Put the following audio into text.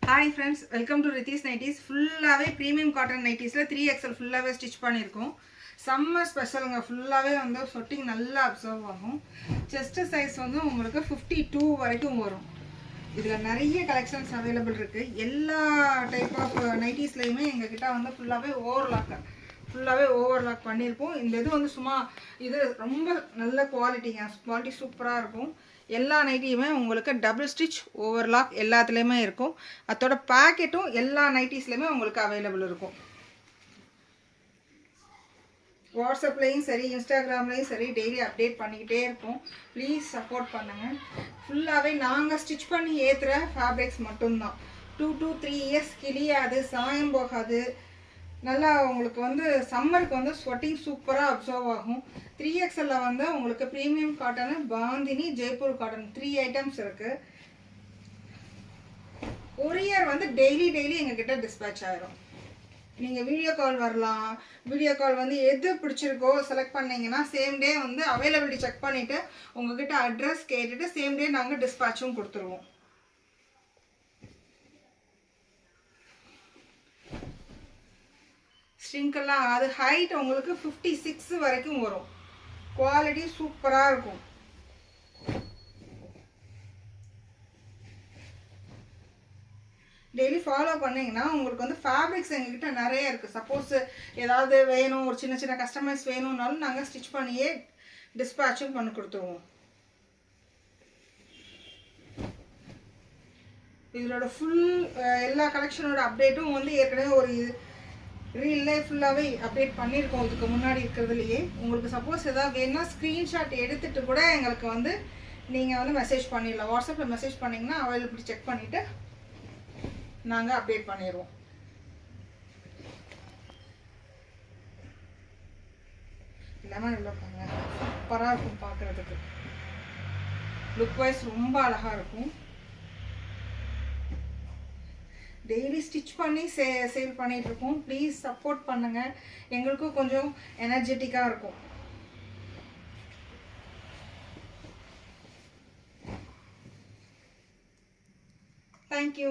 Hi friends, welcome to Rithis Nighties. Full-ave premium cotton nighties la 3XL full-ave stitch பண்ணிருக்கோம். Summer specialங்க full-ave வந்து சொட்டிங் நல்லா observe ஆகும். Chest size வந்து உங்களுக்கு 52 வரைக்கும் வரும். இதுல நிறைய கலெக்ஷன்ஸ் அவைலபிள் இருக்கு. எல்லா டைப் ஆஃப் நைட்டீஸ்லயுமே எங்க கிட்ட வந்து ஃபுல்லாவே ஓவர்லாக் பண்ணிருப்போம். இந்த இது வந்து சும்மா இது ரொம்ப நல்ல குவாலிட்டி சூப்பரா இருக்கும். எல்லா நைட்டியுமே உங்களுக்கு டபுள் ஸ்டிச் ஓவர்லாக் எல்லாத்துலயுமே இருக்கும். அதோட பாக்கெட்டும் எல்லா நைட்டீஸ்லயுமே உங்களுக்கு அவைலபிள் இருக்கும். வாட்ஸ்அப்லயும் சரி இன்ஸ்டாகிராம்லயும் சரி டெய்லி அப்டேட் பண்ணிக்கிட்டே இருப்போம். ப்ளீஸ் சப்போர்ட் பண்ணுங்க. ஃபுல்லாவே நாங்கள் ஸ்டிச் பண்ணி ஏற்றுற ஃபேப்ரிக்ஸ் மட்டும்தான். 2 to 3 இயர்ஸ் கிளியாது, சாயம் போகாது. நல்லா உங்களுக்கு வந்து சம்மருக்கு வந்து ஸ்வெட்டிங் சூப்பராக அப்சர்வ் ஆகும். 3XL வந்து உங்களுக்கு premium cotton, bandhani, Jaipur cotton 3 items இருக்குது. கொரியர் வந்து டெய்லி எங்ககிட்ட டிஸ்பேச் ஆயிரும். நீங்கள் வீடியோ கால் வரலாம். வீடியோ கால் வந்து எது பிடிச்சிருக்கோ செலக்ட் பண்ணிங்கன்னா சேம் டே வந்து அவைலபிலிட்டி செக் பண்ணிவிட்டு உங்ககிட்ட அட்ரஸ் கேட்டுட்டு சேம் டே நாங்கள் டிஸ்பேச்சும் கொடுத்துருவோம். ஸ்ட்ரிங்கெல்லாம் அது ஹைட் உங்களுக்கு 56 வரைக்கும் வரும். குவாலிட்டி சூப்பராக இருக்கும். டெய்லி ஃபாலோ பண்ணிங்கன்னா உங்களுக்கு வந்து ஃபேப்ரிக்ஸ் எங்ககிட்ட நிறைய இருக்குது. சப்போஸ் ஏதாவது வேணும், ஒரு சின்ன கஸ்டமைஸ் வேணும்னாலும் நாங்கள் ஸ்டிச் பண்ணியே டிஸ்பேச்சும் பண்ணி கொடுத்துருவோம். இதோட ஃபுல் எல்லா கலெக்ஷனோட அப்டேட்டும் வந்து ஏற்கனவே ஒரு ரீல்லே ஃபுல்லாகவே அப்டேட் பண்ணியிருக்கோம். இதுக்கு முன்னாடி இருக்கிறதுலையே உங்களுக்கு சப்போஸ் எதாவது வேணும்னா ஸ்க்ரீன்ஷாட் எடுத்துகிட்டு கூட எங்களுக்கு வந்து நீங்கள் வந்து மெசேஜ் பண்ணிடலாம். வாட்ஸ்அப்பில் மெசேஜ் பண்ணிங்கன்னா அவைலபிலிட்டி செக் பண்ணிவிட்டு நாங்கள் அப்டேட் பண்ணிடுவோம். லெமன் எவ்வளோ பாருங்க, சூப்பராக இருக்கும் பார்க்குறதுக்கு. லுக் வைஸ் ரொம்ப அழகாக இருக்கும். டெய்லி ஸ்டிச் பண்ணி சேல் பண்ணிட்டு இருக்கோம். ப்ளீஸ் சப்போர்ட் பண்ணுங்க. எங்களுக்கும் கொஞ்சம் எனர்ஜெட்டிக்காக இருக்கும். தேங்க்யூ.